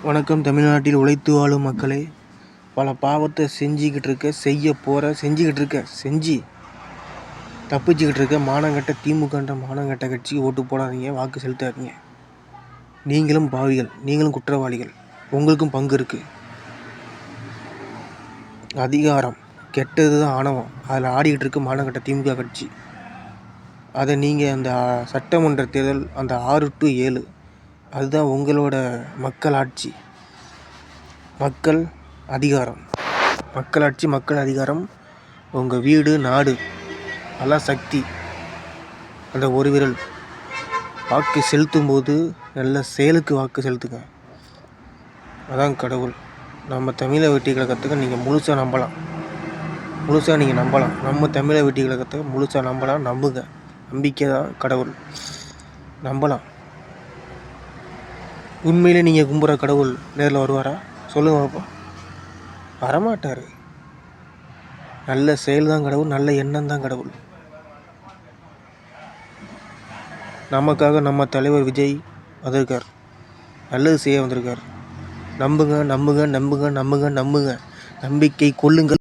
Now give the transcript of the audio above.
வணக்கம். தமிழ்நாட்டில் உழைத்து வாழும் மக்களே, பல பாவத்தை செஞ்சுக்கிட்டு இருக்க தப்பிச்சுக்கிட்டு இருக்க மானங்கட்ட திமுகன்ற மானங்கட்ட கட்சிக்கு ஓட்டு போடாதீங்க, வாக்கு செலுத்தாதீங்க. நீங்களும் பாவிகள், நீங்களும் குற்றவாளிகள், உங்களுக்கும் பங்கு இருக்குது. அதிகாரம் கெட்டது தான் ஆணவம், அதில் ஆடிக்கிட்டு இருக்க மானங்கட்ட திமுக கட்சி. அதை நீங்கள் அந்த சட்டமன்ற தேர்தல் அந்த 6 to 7 அதுதான் உங்களோட மக்களாட்சி, மக்கள் அதிகாரம், மக்களாட்சி, மக்கள் அதிகாரம். உங்கள் வீடு நாடு எல்லாம் சக்தி. அந்த ஒரு விரல் வாக்கு செலுத்தும் போது நல்ல செயலுக்கு வாக்கு செலுத்துங்க. அதான் கடவுள். நம்ம தமிழை வெற்றி கழகத்துக்கு நீங்கள் முழுசாக நம்பலாம். நம்ம தமிழை வெற்றி கழகத்தை முழுசாக நம்பலாம். நம்புங்க. நம்பிக்கை தான் கடவுள். நம்பலாம். உண்மையிலே நீங்கள் கும்புற கடவுள் நேரில் வருவாரா? சொல்லுங்க பாப்பா. வரமாட்டார். நல்ல செயல் தான் கடவுள், நல்ல எண்ணம் தான் கடவுள். நமக்காக நம்ம தலைவர் விஜய் வந்திருக்கார், நல்லது செய்ய வந்திருக்கார். நம்புங்க, நம்பிக்கை கொள்ளுங்கள்.